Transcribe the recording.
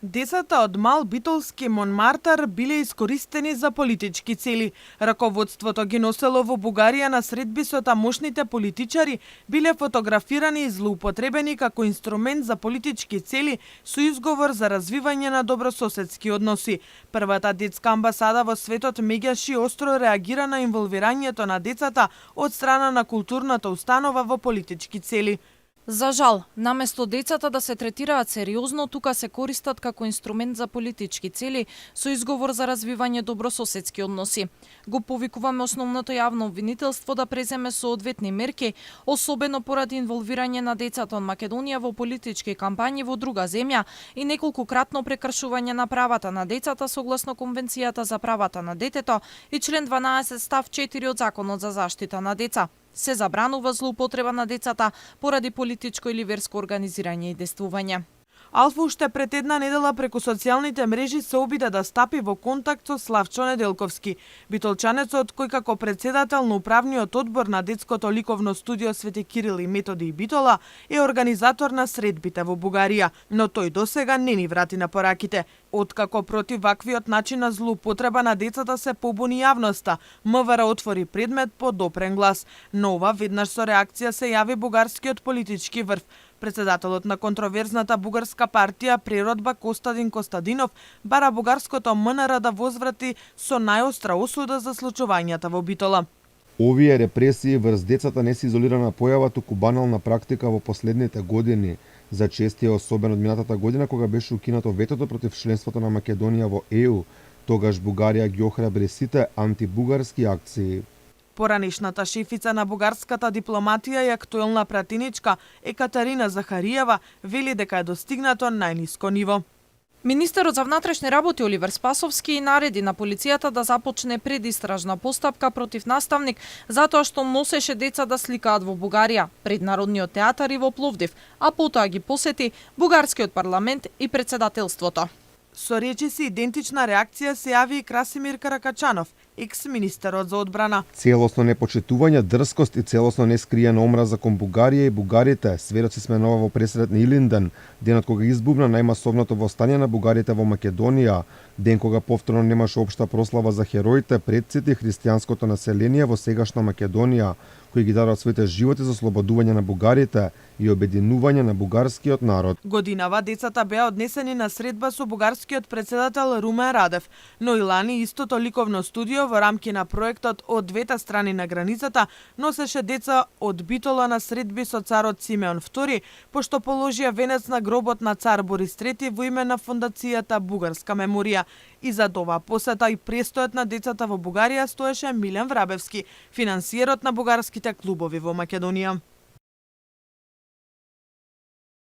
Децата од мал битолски Монмартар биле искористени за политички цели. Раководството ги носело во Бугарија на средби со тамошните политичари, биле фотографирани и злоупотребени како инструмент за политички цели со изговор за развивање на добрососедски односи. Првата детска амбасада во светот меѓаш и остро реагира на инволвирањето на децата од страна на културната установа во политички цели. За жал, наместо децата да се третираат сериозно, тука се користат како инструмент за политички цели со изговор за развивање добрососедски односи. Го повикуваме основното јавно обвинителство да преземе соодветни мерки, особено поради инволвирање на децата од Македонија во политички кампањи во друга земја и неколкократно прекршување на правата на децата согласно Конвенцијата за правата на детето и член 12 став 4 од Законот за заштита на деца. Се забранува злоупотреба на децата поради политичко или верско организирање и действување. Алфа уште пред една недела преку социјалните мрежи се обиде да стапи во контакт со Славчо Неделковски, битолчанецот кој како председател на управниот одбор на детското ликовно студио Свети Кирил и Методи и Битола е организатор на средбите во Бугарија, но тој досега не ни врати на пораките. Откако против ваквиот начин на злоупотреба на децата се побуни јавноста, МВР отвори предмет по допрен глас. Но ова веднаш со реакција се јави бугарскиот политички врв. Председателот на контроверзната бугарска партија Природба Костадин Костадинов бара бугарското МНР да возврати со најостра осуда за случувањата во Битола. Овие репресии врз децата не се изолирана појава, туку банална практика во последните години. За чести е особено од минатата година кога беше укинато ветото против членството на Македонија во ЕУ. Тогаш Бугарија ги охрабри сите антибугарски акции. Поранешната шефица на бугарската дипломатија и актуелна пратеничка Екатерина Захариева вели дека е достигнато најниско ниво. Министерот за внатрешни работи Оливер Спасовски нареди на полицијата да започне предистражна постапка против наставник затоа што носеше деца да сликаат во Бугарија пред Народниот театар и во Пловдив, а потоа ги посети бугарскиот парламент и председателството. Со речиси идентична реакција се јави и Красимир Каракачанов, екс-министерот за одбрана. Целосно непочитување, дрскост и целосно нескриена омраза кон Бугарија и бугарите. Светот се сменува во пресрет на Илинден, денот кога избувна најмасовното востание на бугарите во Македонија, ден кога повторно немаше општа прослава за хероите, предците и христијанското население во сегашна Македонија, кои ги дадоа своите животи за ослободување на бугарите и обединување на бугарскиот народ. Годинава децата беа однесени на средба со бугарскиот председател Румен Радев, но и лани истото ликовно студио во рамки на проектот од двете страни на границата носеше деца од Битола на средби со царот Симеон II, пошто положија венец на гробот на цар Борис III во име на фондацијата Бугарска меморија. И за ова посета и престојот на децата во Бугарија стоеше Милен Врабевски, финансиерот на бугарските клубови во Македонија.